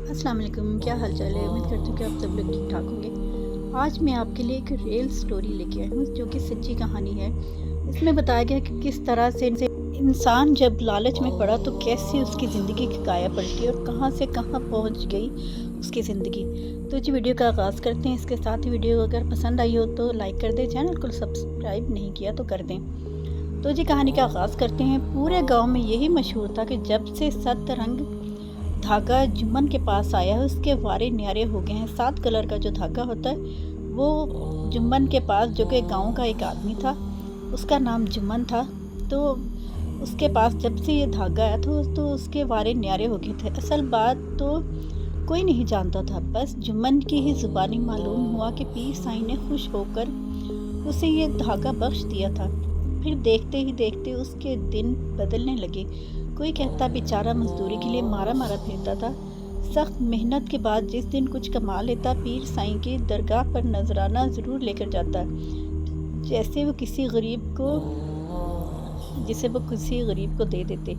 السلام علیکم، کیا حال چال ہے؟ امید کرتی ہوں کہ آپ سب لوگ ٹھیک ٹھاک ہوں گے۔ آج میں آپ کے لیے ایک ریل سٹوری لے کے آئی ہوں جو کہ سچی کہانی ہے۔ اس میں بتایا گیا کہ کس طرح سے انسان جب لالچ میں پڑا تو کیسے اس کی زندگی کی کایا پلٹی اور کہاں سے کہاں پہنچ گئی اس کی زندگی۔ تو جی ویڈیو کا آغاز کرتے ہیں۔ اس کے ساتھ ہی ویڈیو اگر پسند آئی ہو تو لائک کر دیں، چینل کو سبسکرائب نہیں کیا تو کر دیں۔ تو جی کہانی کا آغاز کرتے ہیں۔ پورے گاؤں میں یہی مشہور تھا کہ جب سے 7 رنگ دھاگا جمن کے پاس آیا ہے اس کے وارے نیارے ہو گئے ہیں۔ 7 کلر کا جو دھاگا ہوتا ہے وہ جمن کے پاس، جو کہ گاؤں کا ایک آدمی تھا، اس کا نام جمن تھا، تو اس کے پاس جب سے یہ دھاگا آیا تھا تو اس کے وارے نیارے ہو گئے تھے۔ اصل بات تو کوئی نہیں جانتا تھا، بس جمن کی ہی زبانی معلوم ہوا کہ پیر سائیں نے خوش ہو کر اسے یہ دھاگا بخش دیا تھا۔ پھر دیکھتے ہی دیکھتے اس کے دن بدلنے لگے۔ کوئی کہتا بیچارہ مزدوری کے لیے مارا پھرتا تھا۔ سخت محنت کے بعد جس دن کچھ کما لیتا پیر سائیں کی درگاہ پر نذرانہ ضرور لے کر جاتا، جسے وہ کسی غریب کو دے دیتے۔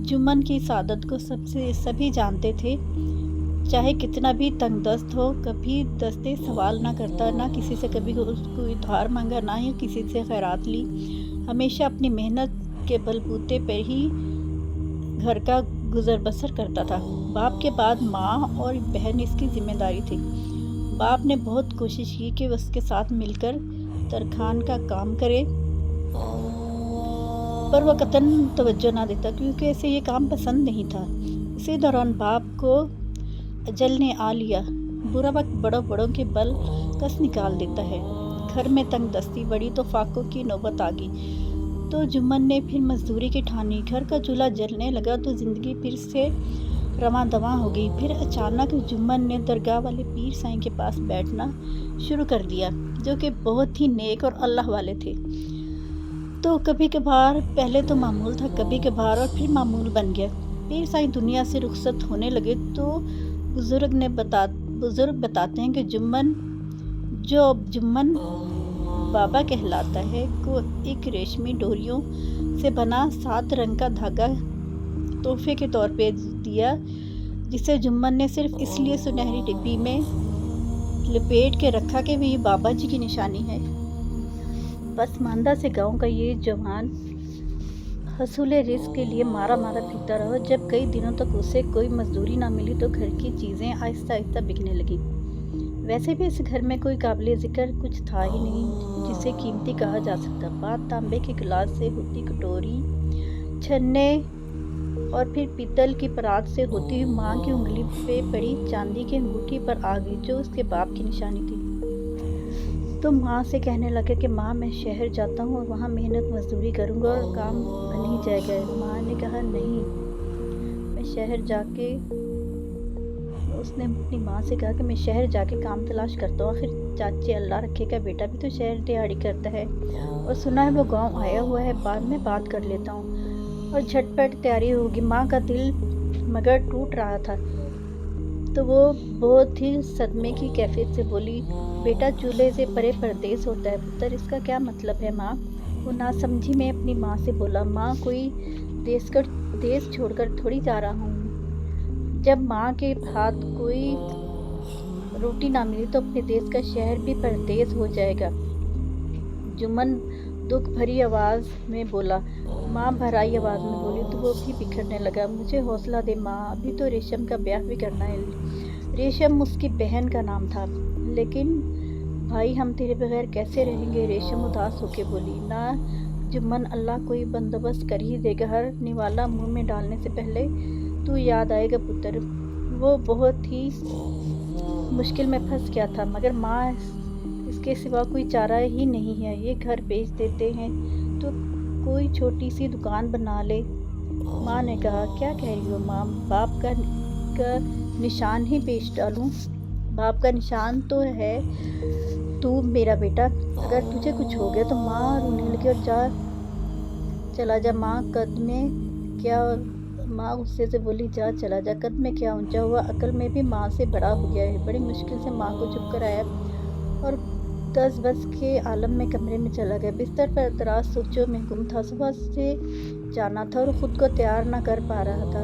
جمن کی سعادت کو سبھی جانتے تھے، چاہے کتنا بھی تنگ دست ہو، کبھی دستے سوال نہ کرتا، نہ کسی سے کبھی کوئی ادھار مانگا، نہ ہی کسی سے خیرات لی۔ ہمیشہ اپنی محنت کے بل بوتے پر ہی گھر کا گزر بسر کرتا تھا۔ باپ کے بعد ماں اور بہن اس کی ذمہ داری تھی۔ باپ نے بہت کوشش کی کہ اس کے ساتھ مل کر ترکھان کا کام کرے، پر وہ قطعاً توجہ نہ دیتا کیونکہ اسے یہ کام پسند نہیں تھا۔ اسی دوران باپ کو اجل نے آ لیا۔ برا وقت بڑوں کے بل کس نکال دیتا ہے۔ گھر میں تنگ دستی بڑھی تو فاقوں کی نوبت آ گئی۔ تو جمن نے پھر مزدوری کی ٹھانی۔ گھر کا چولہا جلنے لگا تو زندگی پھر سے رواں دواں ہو گئی۔ پھر اچانک جمن نے درگاہ والے پیر سائیں کے پاس بیٹھنا شروع کر دیا، جو کہ بہت ہی نیک اور اللہ والے تھے۔ تو کبھی کبھار، پہلے تو معمول تھا، کبھی کبھار اور پھر معمول بن گیا۔ پیر سائیں دنیا سے رخصت ہونے لگے تو بزرگ بتاتے ہیں کہ جمن بابا کہلاتا ہے کو ایک ریشمی ڈوریوں سے بنا 7 رنگ کا دھاگا تحفے کے طور پہ دیا، جسے جمن نے صرف اس لیے سنہری ڈبی میں لپیٹ کے رکھا کہ یہ بابا جی کی نشانی ہے۔ پسماندہ سے گاؤں کا یہ جوان حصول رزق کے لیے مارا پھرتا رہا۔ جب کئی دنوں تک اسے کوئی مزدوری نہ ملی تو گھر کی چیزیں آہستہ بکنے لگیں۔ ویسے بھی اس گھر میں کوئی قابل ذکر کچھ تھا ہی نہیں جسے قیمتی کہا جا سکتا۔ بات تانبے کے گلاس سے ہوتی کٹوری، چھننے اور پھر پیتل کی پرات سے ہوتی ہوئی ماں کی انگلی پہ پڑی چاندی کی انگوٹھی پر آ گئی، جو اس کے باپ کی نشانی تھی۔ تو ماں سے کہنے لگا کہ ماں میں شہر جاتا ہوں اور وہاں محنت مزدوری کروں گا اور کام بن ہی جائے گا۔ ماں نے کہا نہیں، میں شہر جا کے اس نے اپنی ماں سے کہا کہ میں شہر جا کے کام تلاش کرتا ہوں، آخر چاچے اللہ رکھے کا بیٹا بھی تو شہر دیہاڑی کرتا ہے، اور سنا ہے وہ گاؤں آیا ہوا ہے، بعد میں بات کر لیتا ہوں اور جھٹ پٹ تیاری ہوگی۔ ماں کا دل مگر ٹوٹ رہا تھا تو وہ بہت ہی صدمے کی کیفیت سے بولی، بیٹا چولہے سے پرے پردیس ہوتا ہے پتر، اس کا کیا مطلب ہے ماں؟ وہ ناسمجھی میں اپنی ماں سے بولا، ماں کوئی دیس چھوڑ کر تھوڑی جا رہا ہوں، جب ماں کے ہاتھ کوئی روٹی نہ ملی تو اپنے دیس کا شہر بھی پردیس ہو جائے گا۔ جمن دکھ بھری آواز میں بولا۔ ماں بھرائی آواز میں بولی تو وہ بھی بکھرنے لگا، مجھے حوصلہ دے ماں، ابھی تو ریشم کا بیاہ بھی کرنا ہے۔ ریشم اس کی بہن کا نام تھا۔ لیکن بھائی ہم تیرے بغیر کیسے رہیں گے؟ ریشم اداس ہو کے بولی۔ نہ جمن، اللہ کوئی بندوبست کر ہی دے گا، ہر نوالا منہ میں ڈالنے سے پہلے تو یاد آئے گا پتر۔ وہ بہت ہی مشکل میں پھنس گیا تھا، مگر ماں اس کے سوا کوئی چارہ ہی نہیں ہے، یہ گھر بیچ دیتے ہیں تو کوئی چھوٹی سی دکان بنا لے۔ ماں نے کہا، کیا کہہ رہی ہو ماں، باپ کا نشان ہی بیچ ڈالوں؟ باپ کا نشان تو ہے تو میرا بیٹا، اگر تجھے کچھ ہو گیا تو؟ ماں رونے لگی اور چلا جا ماں، قد میں کیا؟ ماں غصے سے بولی، جا چلا جا، قد میں کیا اونچا ہوا، عقل میں بھی ماں سے بڑا ہو گیا ہے۔ بڑی مشکل سے ماں کو چپ کرایا اور دس بس کے عالم میں کمرے میں چلا گیا۔ بستر پر دراز سوچوں میں گم تھا۔ صبح سے جانا تھا اور خود کو تیار نہ کر پا رہا تھا۔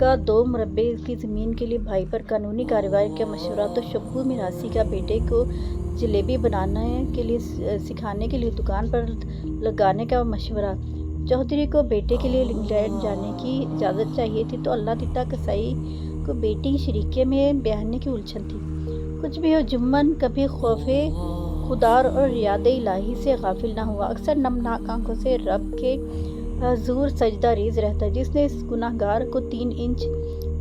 کا 2 مربے کی زمین کے لیے بھائی پر قانونی کارروائی کا مشورہ، تو شبو میراثی کا بیٹے کو جلیبی بنانے کے لیے سکھانے کے لیے دکان پر لگانے کا مشورہ، چودھری کو بیٹے کے لیے انگلینڈ جانے کی اجازت چاہیے تھی تو اللہ دیتا کسائی کو بیٹی شریکے میں بیاہنے کی الجھن تھی۔ کچھ بھی ہو، جمن کبھی خوف خدا اور یاد الہی سے غافل نہ ہوا، اکثر نمناک آنکھوں سے رب کے حضور سجدہ ریز رہتا، جس نے اس گناہ گار کو 3 انچ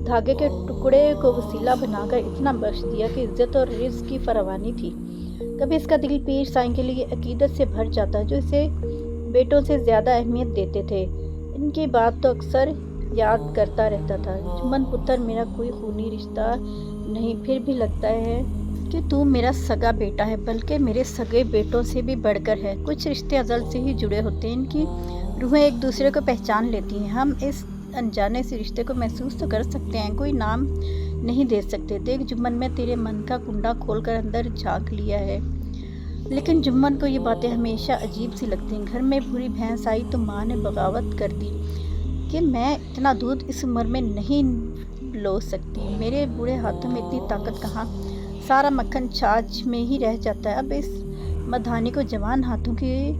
دھاگے کے ٹکڑے کو وسیلہ بنا کر اتنا بخش دیا کہ عزت اور رزق کی فراوانی تھی۔ کبھی اس کا دل پیر سائیں کے لیے عقیدت سے بھر جاتا جو اسے بیٹوں سے زیادہ اہمیت دیتے تھے۔ ان کی بات تو اکثر یاد کرتا رہتا تھا، جمن پتر میرا کوئی خونی رشتہ نہیں، پھر بھی لگتا ہے کہ تو میرا سگا بیٹا ہے، بلکہ میرے سگے بیٹوں سے بھی بڑھ کر ہے۔ کچھ رشتے ازل سے ہی جڑے ہوتے ہیں، ان کی روحیں ایک دوسرے کو پہچان لیتی ہیں۔ ہم اس انجانے سے رشتے کو محسوس تو کر سکتے ہیں، کوئی نام نہیں دے سکتے۔ دیکھ جمن، میں تیرے من کا کنڈا کھول کر اندر جھانک لیا ہے۔ لیکن جمن کو یہ باتیں ہمیشہ عجیب سی لگتی ہیں۔ گھر میں بری بھینس آئی تو ماں نے بغاوت کر دی کہ میں اتنا دودھ اس عمر میں نہیں لو سکتی، میرے بوڑھے ہاتھوں میں اتنی طاقت کہاں، سارا مکھن چھاچھ میں ہی رہ جاتا ہے۔ اب اس مدھانی کو جوان ہاتھوں کی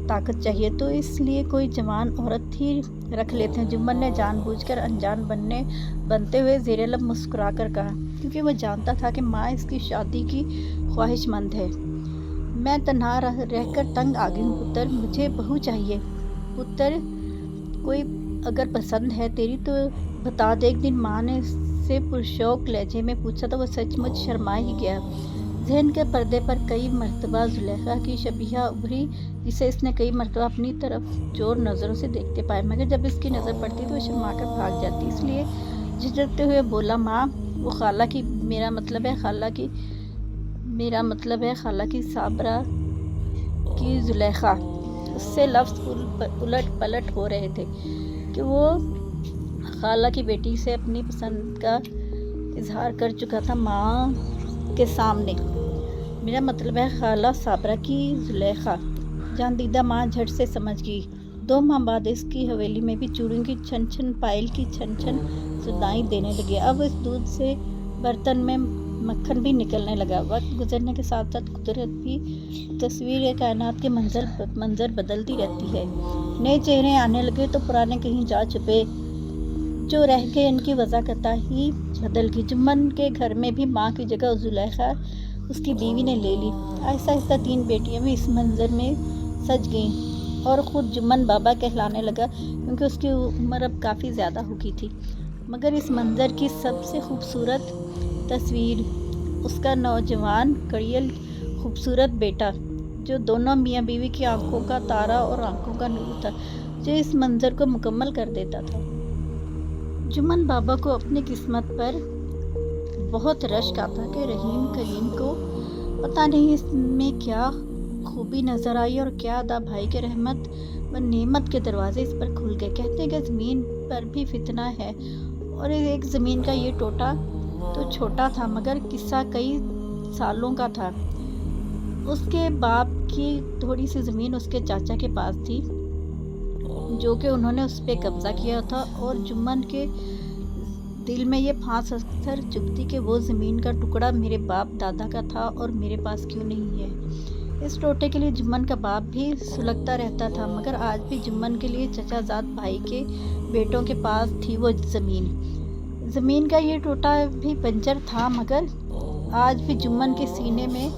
طاقت چاہیے، تو اس لیے کوئی جوان عورت ہی رکھ لیتے ہیں۔ جمن نے جان بوجھ کر انجان بنتے ہوئے زیر لب مسکرا کر کہا، کیونکہ وہ جانتا تھا کہ ماں اس کی شادی کی خواہش مند ہے۔ میں تنہا رہ کر تنگ آ گئی ہوں پتر، مجھے بہو چاہیے۔ پتر، کوئی اگر پسند ہے تیری تو بتا دے۔ ایک دن ماں نے اس سے پرشوق لہجے میں پوچھا تو وہ سچ مچ شرما ہی گیا۔ ذہن کے پردے پر کئی مرتبہ زلیخا کی شبیہ ابھری، جسے اس نے کئی مرتبہ اپنی طرف چور نظروں سے دیکھتے پایا، مگر جب اس کی نظر پڑتی تو وہ شرما کر بھاگ جاتی۔ اس لیے جھجکتے ہوئے بولا، ماں، وہ خالہ کی، میرا مطلب ہے خالہ کی صابرہ کی زلیخا۔ اس سے لفظ الٹ پلٹ ہو رہے تھے کہ وہ خالہ کی بیٹی سے اپنی پسند کا اظہار کر چکا تھا ماں کے سامنے۔ میرا مطلب ہے خالہ صابرہ کی زلیخا۔ جان دیدہ ماں جھٹ سے سمجھ گئی۔ 2 ماہ بعد اس کی حویلی میں بھی چوڑیوں کی چھن چھن، پائل کی چھن چھن صدائیں دینے لگے۔ اب اس دودھ سے برتن میں مکھن بھی نکلنے لگا۔ وقت گزرنے کے ساتھ ساتھ قدرت بھی تصویر کائنات کے منظر بدلتی رہتی ہے۔ نئے چہرے آنے لگے تو پرانے کہیں جا چھپے، جو رہ گئے ان کی وضاحت ہی بدل گئی۔ جمن کے گھر میں بھی ماں کی جگہ زلیخا اس کی بیوی نے لے لی۔ آہستہ آہستہ 3 بیٹیاں بھی اس منظر میں سج گئیں اور خود جمن بابا کہلانے لگا، کیونکہ اس کی عمر اب کافی زیادہ ہو گئی تھی۔ مگر اس منظر کی سب سے خوبصورت تصویر اس کا نوجوان کڑیل خوبصورت بیٹا، جو دونوں میاں بیوی کی آنکھوں کا تارا اور آنکھوں کا نور تھا، جو اس منظر کو مکمل کر دیتا تھا۔ جمن بابا کو اپنی قسمت پر بہت رشک آتا کہ رحیم کریم کو پتہ نہیں اس میں کیا خوبی نظر آئی اور کیا ادا بھائی کے رحمت و نعمت کے دروازے اس پر کھل گئے۔ کہتے ہیں کہ زمین پر بھی فتنہ ہے، اور ایک زمین کا یہ ٹوٹا تو چھوٹا تھا، مگر قصہ کئی سالوں کا تھا۔ اس کے باپ کی تھوڑی سی زمین اس کے چاچا کے پاس تھی، جو کہ انہوں نے اس پہ قبضہ کیا تھا، اور جمن کے دل میں یہ پھانس اکثر چبھتی کہ وہ زمین کا ٹکڑا میرے باپ دادا کا تھا اور میرے پاس کیوں نہیں ہے۔ اس ٹوٹے کے لیے جمن کا باپ بھی سلگتا رہتا تھا، مگر آج بھی جمن کے لیے چچا زاد بھائی کے بیٹوں کے پاس تھی وہ زمین کا یہ ٹوٹا بھی بنجر تھا، مگر آج بھی جمن کے سینے میں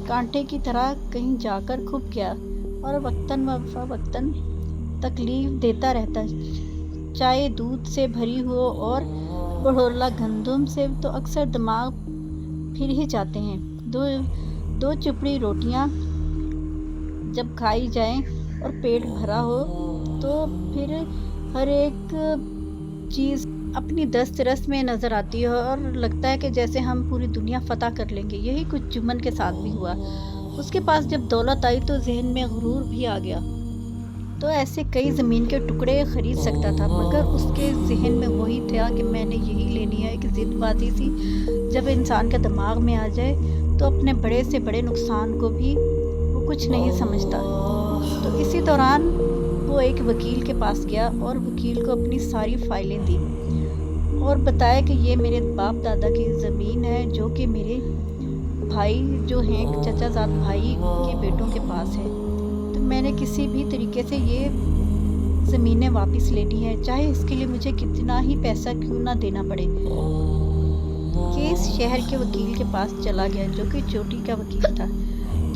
کانٹے کی طرح کہیں جا کر کھپ گیا اور وقتاً فوقتاً تکلیف دیتا رہتا۔ چائے دودھ سے بھری ہو اور بڑھولا گندم سے تو اکثر دماغ پھر ہی جاتے ہیں۔ دو چپڑی روٹیاں جب کھائی جائیں اور پیٹ بھرا ہو تو پھر ہر ایک چیز اپنی دست رس میں نظر آتی ہے اور لگتا ہے کہ جیسے ہم پوری دنیا فتح کر لیں گے۔ یہی کچھ جمن کے ساتھ بھی ہوا۔ اس کے پاس جب دولت آئی تو ذہن میں غرور بھی آ گیا، تو ایسے کئی زمین کے ٹکڑے خرید سکتا تھا، مگر اس کے ذہن میں وہی تھا کہ میں نے یہی لینی ہے۔ ایک ضد بازی سی جب انسان کے دماغ میں آ جائے تو اپنے بڑے سے بڑے نقصان کو بھی وہ کچھ نہیں سمجھتا۔ تو اسی دوران وہ ایک وکیل کے پاس گیا اور وکیل کو اپنی ساری فائلیں دی اور بتایا کہ یہ میرے باپ دادا کی زمین ہے جو کہ میرے بھائی جو ہیں چچا زاد بھائی کے بیٹوں کے پاس ہے، تو میں نے کسی بھی طریقے سے یہ زمینیں واپس لینی ہے، چاہے اس کے لیے مجھے کتنا ہی پیسہ کیوں نہ دینا پڑے۔ کیس شہر کے وکیل کے پاس چلا گیا جو کہ چوٹی کا وکیل تھا۔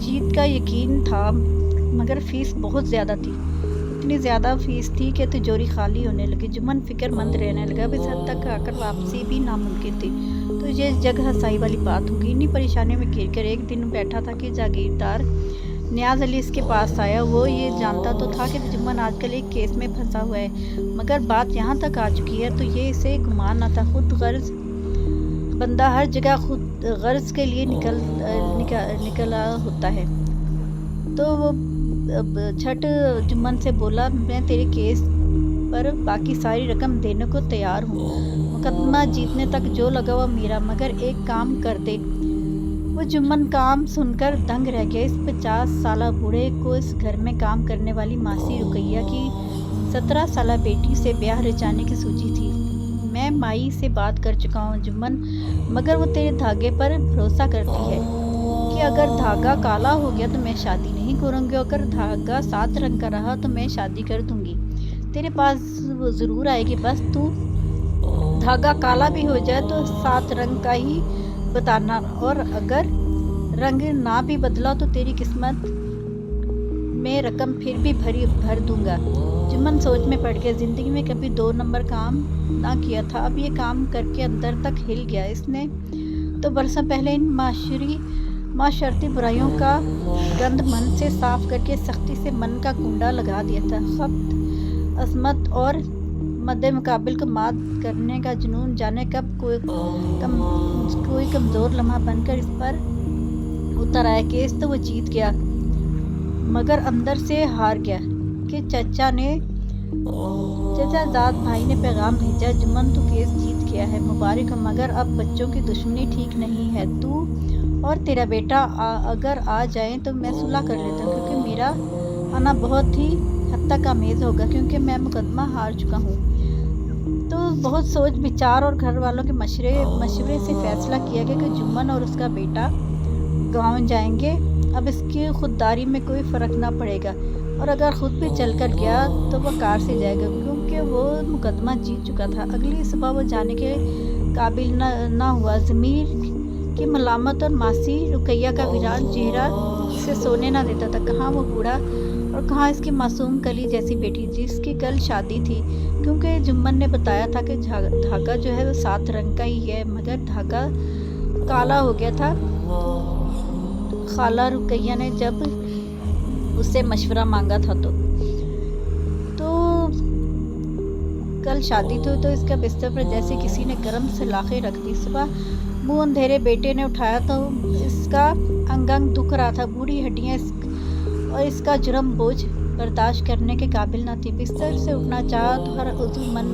جیت کا یقین تھا مگر فیس بہت زیادہ تھی، اتنی زیادہ فیس تھی کہ تجوری خالی ہونے لگی۔ جمن فکر مند رہنے لگا، اب اس حد تک آ کر واپسی بھی ناممکن تھی، تو یہ جگ ہنسائی والی بات ہوگی۔ انہی پریشانیوں میں گھر کر ایک دن بیٹھا تھا کہ جاگیردار نیاز علی اس کے پاس آیا۔ وہ یہ جانتا تو تھا کہ جمن آج کل ایک کیس میں پھنسا ہوا ہے، مگر بات یہاں تک آ چکی ہے تو یہ اسے گمان نہ تھا۔ خود غرض بندہ ہر جگہ خود غرض کے لیے نکلا ہوتا ہے، تو وہ جھٹ جمن سے بولا، میں تیرے کیس پر باقی ساری رقم دینے کو تیار ہوں، مقدمہ جیتنے تک جو لگا ہوا میرا، مگر ایک کام کر دے۔ وہ جمن کام سن کر دنگ رہ گیا۔ اس 50 سالہ بوڑھے کو اس گھر میں کام کرنے والی ماسی رقیہ کی 17 سالہ بیٹی سے بیاہ رچانے کی سوچی تھی۔ میں مائی سے بات کر چکا ہوں جمن، مگر وہ تیرے دھاگے پر بھروسہ کرتی ہے کہ اگر دھاگا کالا ہو گیا تو میں شادی نہیں کروں گی، اگر دھاگا 7 رنگ کا رہا تو میں شادی کر دوں گی، تیرے پاس وہ ضرور آئے گی، بس تو دھاگا کالا بھی ہو جائے تو 7 رنگ کا ہی بتانا، اور اگر رنگ نہ بھی بدلا تو تیری قسمت میں رقم پھر بھی بھر دوں گا۔ جمن سوچ میں پڑ گیا، زندگی میں کبھی 2 نمبر کام نہ کیا تھا، اب یہ کام کر کے اندر تک ہل گیا۔ اس نے تو برسوں پہلے ان معاشرتی برائیوں کا گند من سے صاف کر کے سختی سے من کا کنڈا لگا دیا تھا۔ خبت، عظمت اور مد مقابل کو مات کرنے کا جنون جانے کب کوئی کمزور لمحہ بن کر اس پر اتر آیا۔ کیس تو وہ جیت گیا مگر اندر سے ہار گیا کہ چچا زاد بھائی نے پیغام بھیجا، جمن تو کیس جیت گیا ہے، مبارک ہو، مگر اب بچوں کی دشمنی ٹھیک نہیں ہے، تو اور تیرا بیٹا اگر آ جائیں تو میں صلح کر لیتا ہوں، کیونکہ میرا آنا بہت ہی حد تک آمیز ہوگا، کیونکہ میں مقدمہ ہار چکا ہوں۔ تو بہت سوچ بچار اور گھر والوں کے مشورے سے فیصلہ کیا گیا کہ جمن اور اس کا بیٹا گاؤں جائیں گے، اب اس کی خودداری میں کوئی فرق نہ پڑے گا، اور اگر خود بھی چل کر گیا تو وہ کار سے جائے گا، کیونکہ وہ مقدمہ جیت چکا تھا۔ اگلی صبح وہ جانے کے قابل نہ ہوا۔ ضمیر کی ملامت اور ماسی رقیہ کا ویران چہرہ اسے سونے نہ دیتا تھا۔ کہاں وہ بوڑھا اور کہاں اس کی معصوم کلی جیسی بیٹی جس کی کل شادی تھی، کیونکہ جمن نے بتایا تھا کہ دھاگا جو ہے وہ 7 رنگ کا ہی ہے، مگر دھاگا کالا ہو گیا تھا۔ خالہ رقیہ نے جب اس سے مشورہ مانگا تھا تو کل شادی تھی، تو اس کا بستر پر جیسے کسی نے گرم سلاخیں رکھ دی۔ صبح منہ اندھیرے بیٹے نے اٹھایا تو اس کا انگ انگ دکھ رہا تھا، بوڑھی ہڈیاں اور اس کا جرم بوجھ برداشت کرنے کے قابل نہ تھی۔ بستر سے اٹھنا چاہا تو ہر عضو من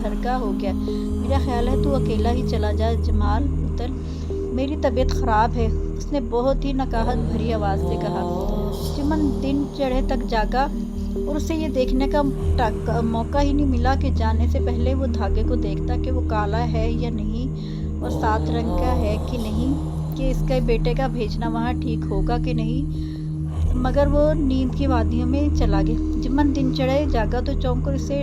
بھرکا ہو گیا۔ میرا خیال ہے تو اکیلا ہی چلا جا جمال پتر، میری طبیعت خراب ہے، اس نے بہت ہی نکاہت بھری آواز سے کہا۔ جمن دن چڑھے تک جاگا اور اسے یہ دیکھنے کا موقع ہی نہیں ملا کہ جانے سے پہلے وہ دھاگے کو دیکھتا کہ وہ کالا ہے یا نہیں اور 7 رنگ کا ہے کہ نہیں، کہ اس کے بیٹے کا بھیجنا وہاں ٹھیک ہوگا کہ نہیں، مگر وہ نیند کی وادیوں میں چلا گیا۔ جمن دن چڑھے جاگا تو چونک کر اسے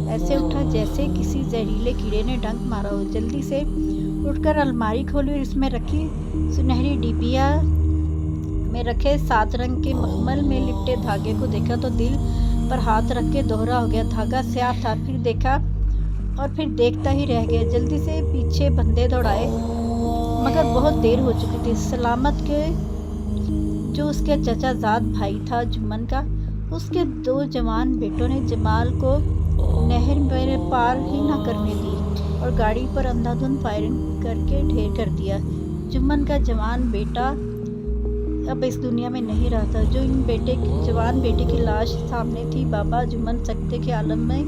ایسے اٹھا جیسے کسی زہریلے کیڑے نے ڈنک مارا ہو۔ جلدی سے اٹھ کر الماری کھولی اور اس میں رکھی سنہری ڈبیا میں رکھے 7 رنگ کے مخمل میں لپٹے دھاگے کو دیکھا تو دل پر ہاتھ رکھ کے دوہرا ہو گیا۔ دھاگا سیاہ تھا، پھر دیکھا اور پھر دیکھتا ہی رہ گیا۔ جلدی سے پیچھے بندے دوڑائے مگر بہت دیر ہو چکی تھی۔ سلامت کے جو اس کے چچا زاد بھائی تھا جمن کا، اس کے 2 جوان بیٹوں نے جمال کو نہر میں پار ہی نہ کرنے دی اور گاڑی پر اندھا دھند فائرنگ کر کے ڈھیر کر دیا۔ جمن کا جوان بیٹا اب اس دنیا میں نہیں رہا تھا۔ جو ان جوان بیٹے کی لاش سامنے تھی، بابا جمن سکتے کے عالم میں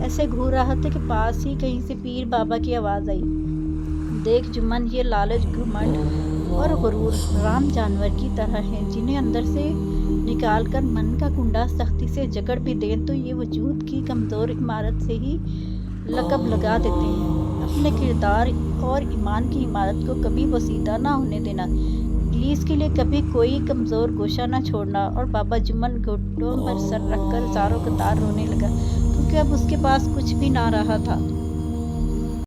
ایسے گھور رہا تھا کہ پاس ہی کہیں سے پیر بابا کی آواز آئی، دیکھ جمن، یہ لالچ، گھمنڈ اور غرور رام جانور کی طرح ہیں، جنہیں اندر سے نکال کر من کا کنڈا سختی سے جکڑ بھی دیں تو یہ وجود کی کمزور عمارت سے ہی لقب لگا دیتے ہیں۔ اپنے کردار اور ایمان کی عمارت کو کبھی بوسیدہ نہ ہونے دینا، ابلیس کے لیے کبھی کوئی کمزور گوشہ نہ چھوڑنا۔ اور بابا جمن گھٹنوں پر سر رکھ کر زاروں قطار رونے لگا، کیونکہ اب اس کے پاس کچھ بھی نہ رہا تھا۔